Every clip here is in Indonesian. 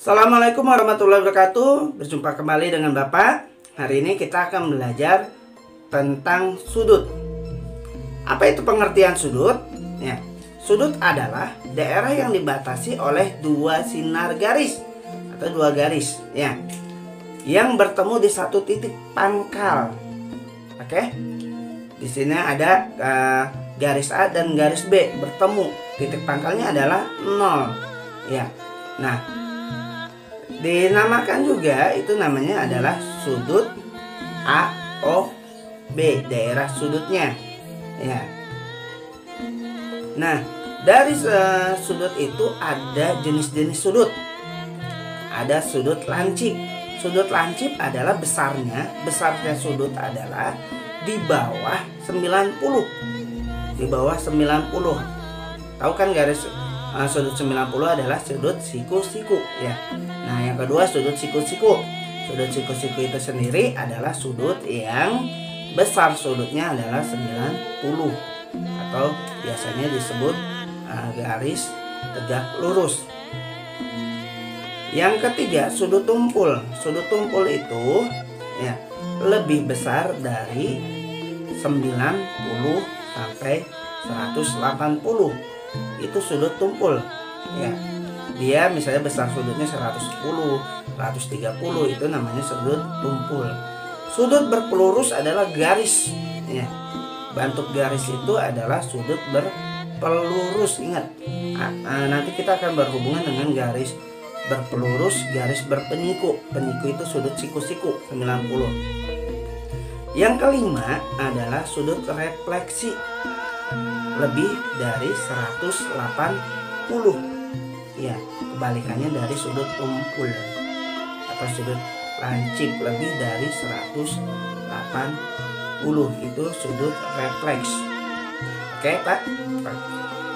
Assalamualaikum warahmatullahi wabarakatuh. Berjumpa kembali dengan Bapak. Hari ini kita akan belajar tentang sudut. Apa itu pengertian sudut? Ya, sudut adalah daerah yang dibatasi oleh dua sinar garis atau dua garis, ya, yang bertemu di satu titik pangkal. Oke, di sini ada garis A dan garis B bertemu. Titik pangkalnya adalah 0. Ya, nah. Dinamakan juga itu namanya adalah sudut AOB, daerah sudutnya. Ya. Nah, dari sudut itu ada jenis-jenis sudut. Ada sudut lancip. Sudut lancip adalah besarnya sudut adalah di bawah 90. Di bawah 90. Tahu kan garis sudut 90 adalah sudut siku-siku, ya. Nah, yang kedua sudut siku-siku. Sudut siku-siku itu sendiri adalah sudut yang besar sudutnya adalah 90 atau biasanya disebut garis tegak lurus. Yang ketiga sudut tumpul. Sudut tumpul itu ya lebih besar dari 90 sampai 180. Itu sudut tumpul, ya. Dia misalnya besar sudutnya 110, 130, itu namanya sudut tumpul. Sudut berpelurus adalah garis, ya. Bentuk garis itu adalah sudut berpelurus. Ingat, nanti kita akan berhubungan dengan garis berpelurus, garis berpenyiku. Penyiku itu sudut siku-siku 90. Yang kelima adalah sudut refleksi, lebih dari 180. Ya, kebalikannya dari sudut tumpul atau sudut lancip, lebih dari 180 itu sudut refleks. Oke, Pak?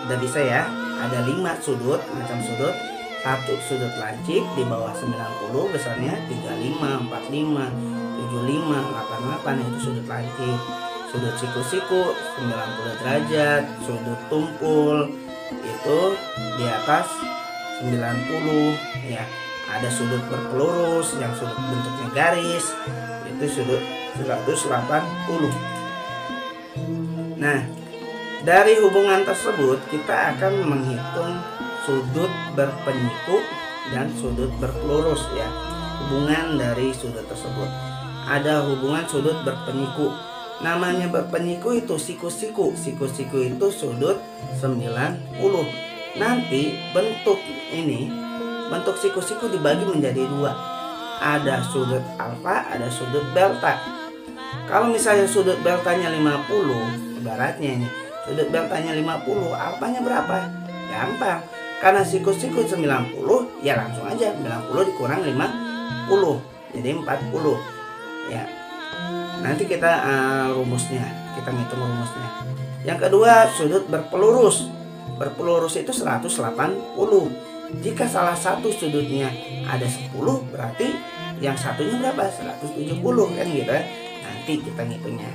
Udah bisa ya? Ada 5 sudut, macam sudut. Satu sudut lancip di bawah 90, besarnya 35, 45, 75, 88, itu sudut lancip. Sudut siku-siku 90 derajat, sudut tumpul itu di atas 90, ya. Ada sudut berpelurus yang sudut bentuknya garis, itu sudut 180. Nah, dari hubungan tersebut kita akan menghitung sudut berpenyiku dan sudut berpelurus, ya. Hubungan dari sudut tersebut. Ada hubungan sudut berpenyiku. Namanya berpenyiku itu siku-siku. Siku-siku itu sudut 90. Nanti bentuk siku-siku dibagi menjadi 2. Ada sudut alfa, ada sudut delta. Kalau misalnya sudut deltanya 50, ibaratnya ini sudut deltanya 50, alfanya berapa? Gampang. Karena siku-siku 90, ya langsung aja 90 dikurang 50, jadi 40. Ya. Nanti kita rumusnya, kita ngitung rumusnya. Yang kedua sudut berpelurus. Berpelurus itu 180. Jika salah satu sudutnya ada 10, berarti yang satunya berapa? 170, kan gitu ya. Nanti kita ngitungnya.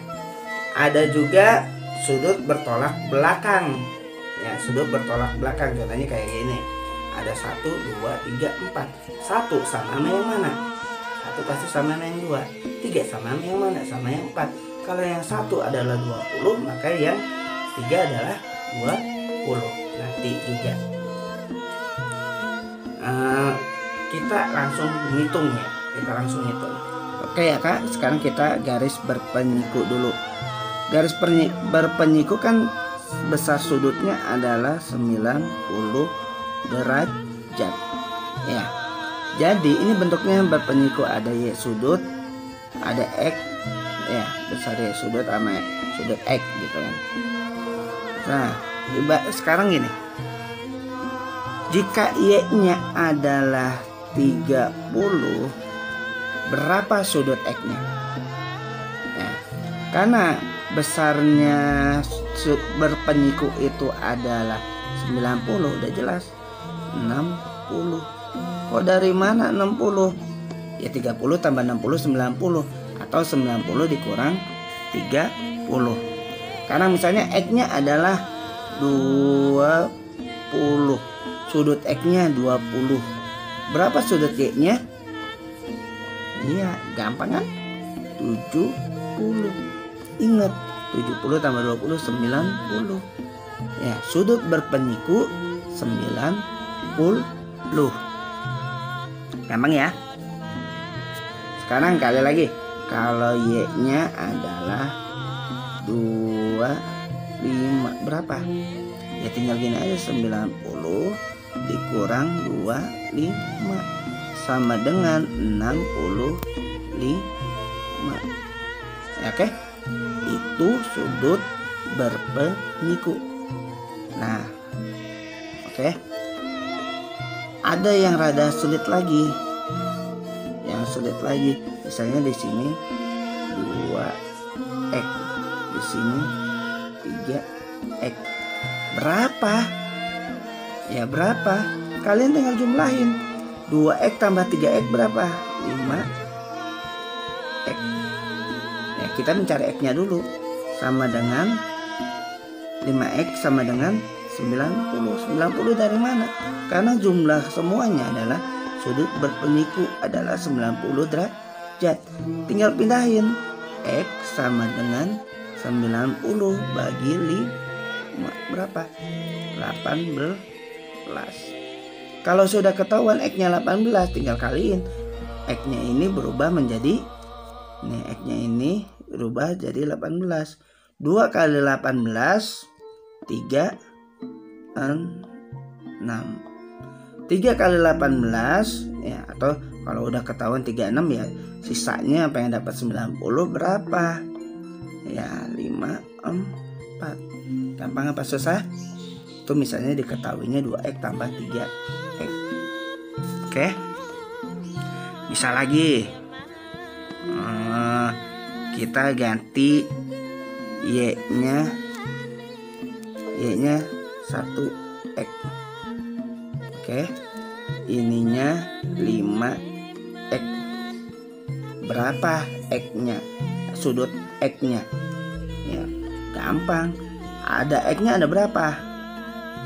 Ada juga sudut bertolak belakang. Ya, sudut bertolak belakang contohnya kayak gini. Ada 1, 2, 3, 4. 1 sama yang mana? 1 pasti sama yang 2. 3 sama yang mana? Sama yang 4. Kalau yang 1 adalah 20, maka yang 3 adalah 20. Nanti juga kita langsung ngitung ya. Kita langsung ngitung. Oke ya Kak, sekarang kita garis berpenyiku dulu. Garis berpenyiku kan besar sudutnya adalah 90 derajat. Ya. Jadi ini bentuknya berpenyiku, ada Y sudut, ada X, ya, besar Y sudut sama sudut X gitu kan. Nah, sekarang gini. Jika Y-nya adalah 30, berapa sudut X-nya? Ya, karena besarnya berpenyiku itu adalah 90, udah jelas 60. Kok dari mana 60? Ya 30 tambah 60 90, atau 90 dikurang 30. Karena misalnya X-nya adalah 20, sudut X-nya 20. Berapa sudut Y-nya? Iya, gampang kan? 70. Ingat, 70 tambah 20 90. Ya, sudut berpeniku 90. Gampang ya. Sekarang kali lagi. Kalau Y-nya adalah 25, berapa? Ya tinggal gini aja, 90 dikurang 25 sama dengan 65. Oke, itu sudut berpeniku. Nah, oke. Ada yang rada sulit lagi. Misalnya di sini 2x, di sini 3x. Berapa? Ya berapa? Kalian tinggal jumlahin. 2x tambah 3x berapa? 5x. Ya, kita mencari x-nya dulu. Sama dengan 5x sama dengan 90. 90 dari mana? Karena jumlah semuanya adalah sudut berpeniku adalah 90 derajat. Tinggal pindahin. X sama dengan 90 bagi 5 berapa? 18. Kalau sudah ketahuan X-nya 18, tinggal kaliin. X-nya ini berubah menjadi, nih X-nya ini berubah jadi 18. 2 kali 18 36. 3 kali 18 ya, atau kalau udah ketahuan 36 ya sisanya apa yang dapat 90 berapa? Ya 54. Gampang apa susah? Itu misalnya diketahuinya 2x tambah 3x. Oke. Misal lagi kita ganti y-nya 1x. Oke, ininya 5x. Berapa x-nya? Sudut x-nya. Ya, gampang. Ada x-nya ada berapa?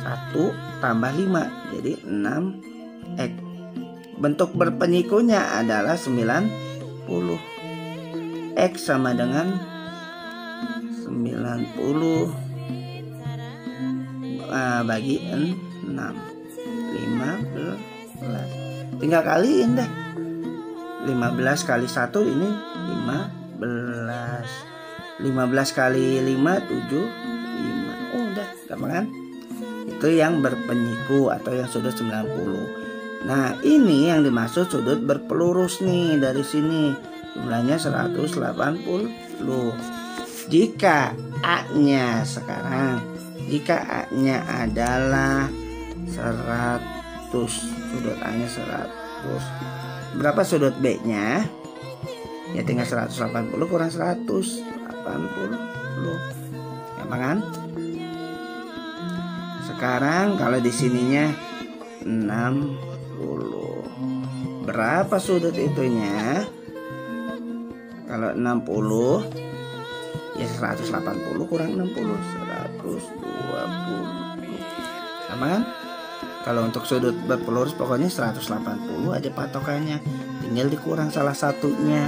1 tambah 5 jadi 6x. Bentuk berpenikunya adalah 90. X sama dengan 90 bagi 6, 15. Tinggal kaliin deh. 15 kali 1 ini 15. 15 kali 5 75. Oh, udah gampang kan? Itu yang berpeniku atau yang sudut 90. Nah, ini yang dimaksud sudut berpelurus nih, dari sini. Jumlahnya 180. Jika A-nya sekarang, jika A-nya adalah 100, sudut A-nya 100. Berapa sudut B-nya? Ya tinggal 180 kurang 180. Gampang kan? Sekarang kalau di sininya 60. Berapa sudut itunya? Kalau 60 ya 180 kurang 60 120. Sama kan? Kalau untuk sudut berpelurus pokoknya 180 aja patokannya. Tinggal dikurang salah satunya.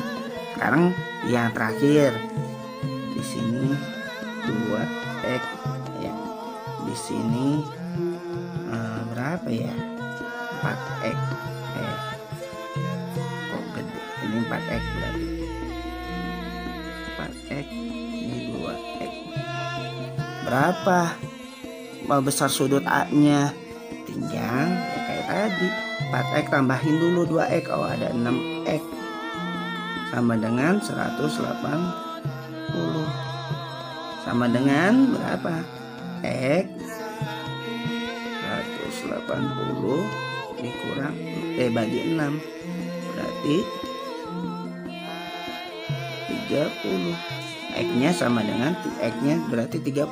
Sekarang yang terakhir. Di sini 2x ya. Di sini berapa ya? 4x. Kok gede? Ini 4x berarti. 4x ini 2x. Berapa besar sudut A-nya? Tinggal ya kayak tadi 4x tambahin dulu 2x. Oh ada 6x sama dengan 180 sama dengan berapa? X 180 dikurang bagi 6 berarti 30. X-nya sama dengan X-nya berarti 30.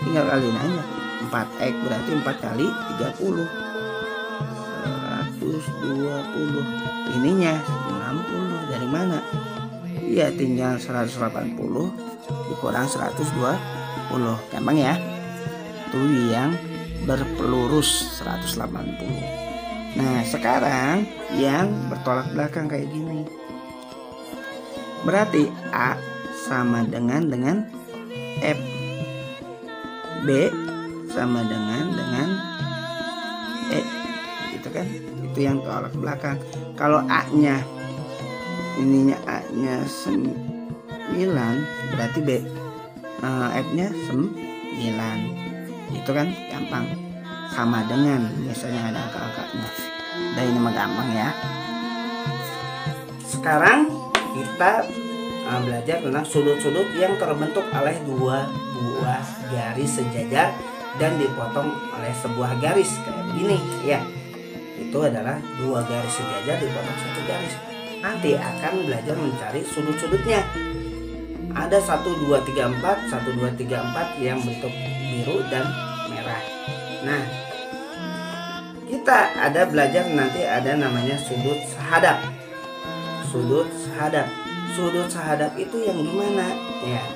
Tinggal kaliin aja. 4x berarti 4 kali 30 120. Ininya 60 dari mana? Ya tinggal 180 dikurang 120. Gampang ya. Itu yang berpelurus 180. Nah sekarang yang bertolak belakang kayak gini, berarti A sama dengan F, B sama dengan E, gitu kan? Itu yang tolak belakang. Kalau A-nya ininya A-nya 9, berarti F-nya 9. Itu kan gampang. Sama dengan misalnya ada angka-angkanya. Dan ini mah gampang ya. Sekarang kita belajar tentang sudut-sudut yang terbentuk oleh dua buah garis sejajar dan dipotong oleh sebuah garis kayak begini ya. Itu adalah dua garis sejajar dipotong satu garis. Nanti akan belajar mencari sudut-sudutnya. Ada 1 2 3 4, 1 2 3 4 yang bentuk biru dan merah. Nah, kita ada belajar nanti ada namanya sudut sahadap. Sudut sahadap. Sudut sahadap itu yang gimana? Ya,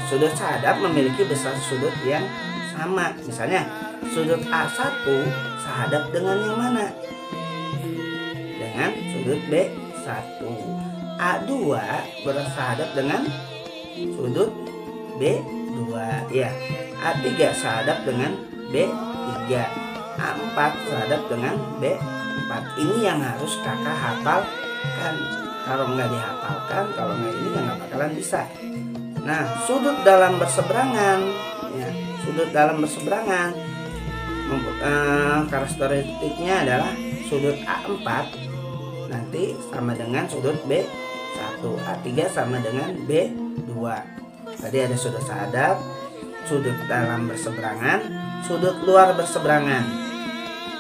sudut sahadap memiliki besar sudut yang sama. Misalnya sudut A1 sahadap dengan yang mana? Dengan sudut B1. A2 bersahadap dengan sudut B2 ya. A3 sahadap dengan B3. A4 sahadap dengan B4. Ini yang harus kakak hafalkan. Kalau nggak dihafalkan, kalau nggak ini nggak bakalan bisa. Nah, sudut dalam berseberangan ya, sudut dalam berseberangan karakteristiknya adalah sudut A4 nanti sama dengan sudut B1, A3 sama dengan B2. Tadi ada sudut sahadap, sudut dalam berseberangan, sudut luar berseberangan.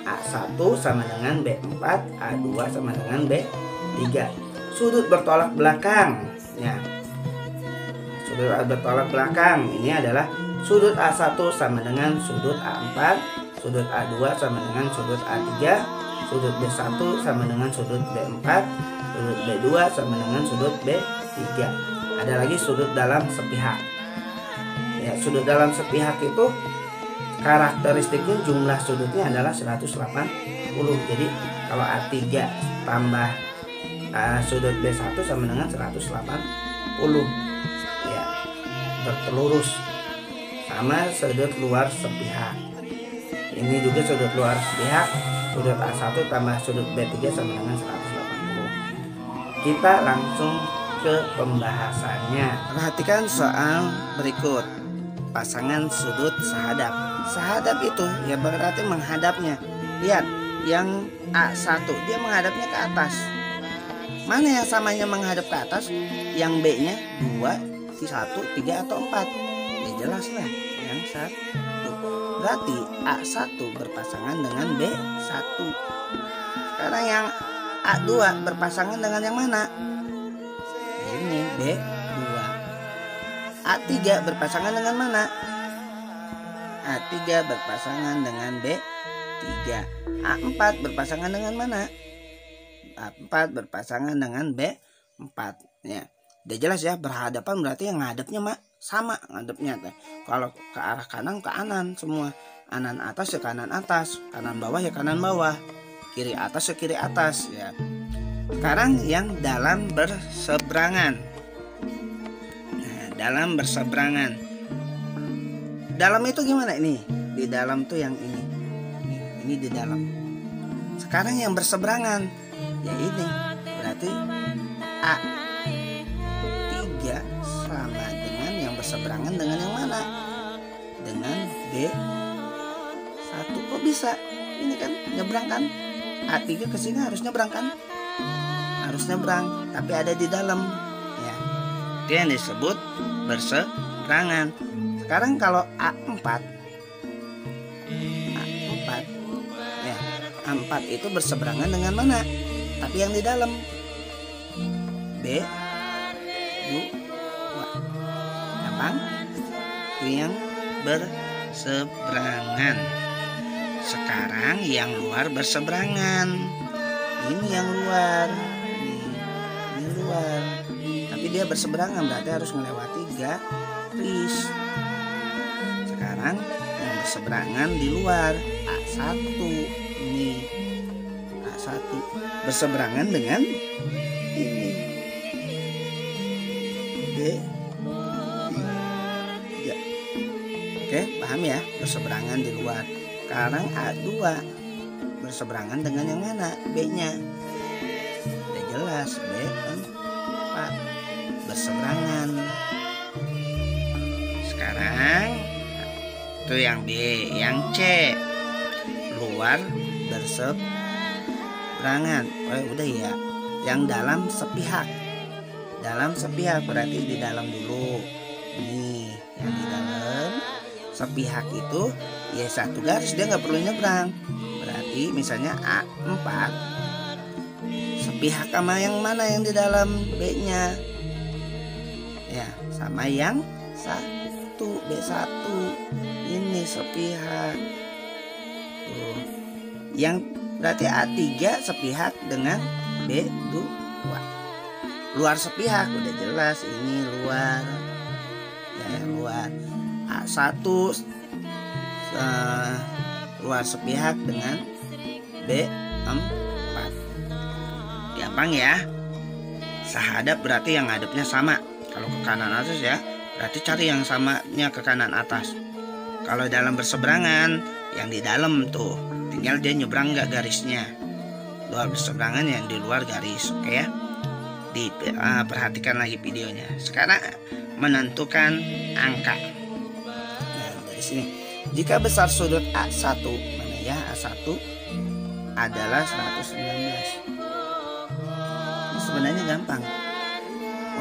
A1 sama dengan B4, A2 sama dengan B3. Sudut bertolak belakang ya. Sudut bertolak belakang ini adalah sudut A1 sama dengan sudut A4, sudut A2 sama dengan sudut A3, sudut B1 sama dengan sudut B4, sudut B2 sama dengan sudut B3. Ada lagi sudut dalam sepihak. Ya, sudut dalam sepihak itu karakteristiknya jumlah sudutnya adalah 180. Jadi kalau A3 tambah sudut B1 sama dengan 180 ya, berpelurus. Sama sudut luar sepihak, ini juga sudut luar sepihak, sudut A1 tambah sudut B3 sama dengan 180. Kita langsung ke pembahasannya. Perhatikan soal berikut. Pasangan sudut sahadap. Sahadap itu ya berarti menghadapnya. Lihat, yang A1 dia menghadapnya ke atas. Mana yang samanya menghadap ke atas? Yang B-nya 2, 1, 3 atau 4? Ya jelas lah yang 1. Berarti A1 berpasangan dengan B1. Sekarang yang A2 berpasangan dengan yang mana? Ini B2. A3 berpasangan dengan mana? A3 berpasangan dengan B3. A4 berpasangan dengan mana? A4 berpasangan dengan B4 ya. Udah jelas ya, berhadapan berarti yang ngadepnya sama ngadepnya. Kalau ke arah kanan ke kanan semua. Kanan atas ya kanan atas, kanan bawah ya kanan bawah, kiri atas ya kiri atas ya. Sekarang yang dalam berseberangan. Nah, dalam berseberangan. Dalam itu gimana ini? Di dalam tuh yang ini. Ini di dalam. Sekarang yang berseberangan ya ini, berarti A3 sama dengan yang berseberangan dengan yang mana? Dengan B1. Kok bisa? Ini kan nyebrang kan? A3 ke sini harus nyebrang kan? Harus nyebrang, tapi ada di dalam ya. Itu yang disebut berseberangan. Sekarang kalau A4 ya, A4 itu berseberangan dengan mana? Tapi yang di dalam B2. Gampang? Itu yang berseberangan. Sekarang yang luar berseberangan. Ini yang luar. Ini luar. Tapi dia berseberangan berarti harus melewati garis. Sekarang yang berseberangan di luar A1, B2, ini A1 berseberangan dengan ini B3. Oke, paham ya? Berseberangan di luar. Sekarang A2 berseberangan dengan yang mana? B-nya. Udah jelas, B4 berseberangan. Sekarang itu yang B, yang C luar berseberangan. Oh udah ya, yang dalam sepihak. Dalam sepihak berarti di dalam dulu. Nih, yang di dalam sepihak itu ya satu garis, dia nggak perlu nyebrang. Berarti misalnya A4 sepihak sama yang mana yang di dalam B-nya? Ya, sama yang B1 ini sepihak. Tuh. Yang berarti A3 sepihak dengan B2. Luar sepihak udah jelas, ini luar. Ya, luar. A1 luar sepihak dengan B4. Gampang ya. Sahadap berarti yang ngadepnya sama. Kalau ke kanan atas ya, berarti cari yang samanya ke kanan atas. Kalau dalam berseberangan, yang di dalam tuh tinggal dia nyebrang nggak garisnya. Luar berseberangan, yang di luar garis. Oke ya. Perhatikan lagi videonya. Sekarang menentukan angka. Nah, dari sini. Jika besar sudut A1, mana ya? A1 adalah 119. Ini sebenarnya gampang.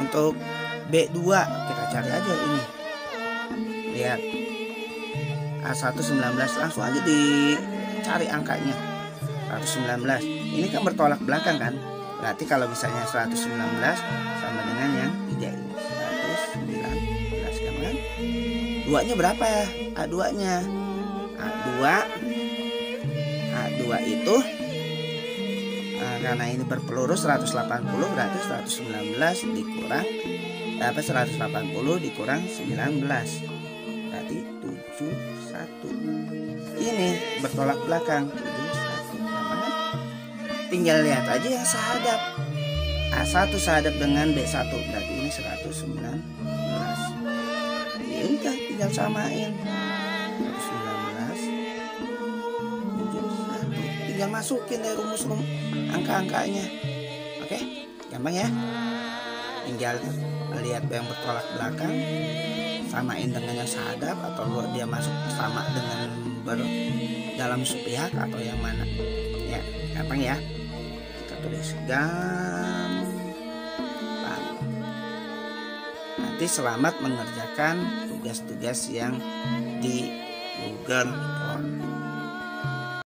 Untuk B2 kita cari aja ini. Lihat. A1 19, langsung aja dicari angkanya. 119. Ini kan bertolak belakang kan? Berarti kalau misalnya 119 sama dengan yang 3 ini. 119 kan? 2-nya berapa ya? A2-nya. A2 itu karena ini berpelurus 180, berarti 119 dikurang 180 dikurang 19. Berarti 71. Ini bertolak belakang 71. Namanya tinggal lihat aja yang sahadap. A1 sahadap dengan B1, berarti ini 119. Ya udah, tinggal samain. 119 71. Tinggal masukin dari rumus angka-angkanya. Oke, gampang ya. Tinggal lihat yang bertolak belakang, samain dengan yang sahadap, atau dia masuk sama dengan dalam sepihak atau yang mana. Ya, gampang ya. Kita tulis gampang. Nanti selamat mengerjakan tugas-tugas yang di Google Form.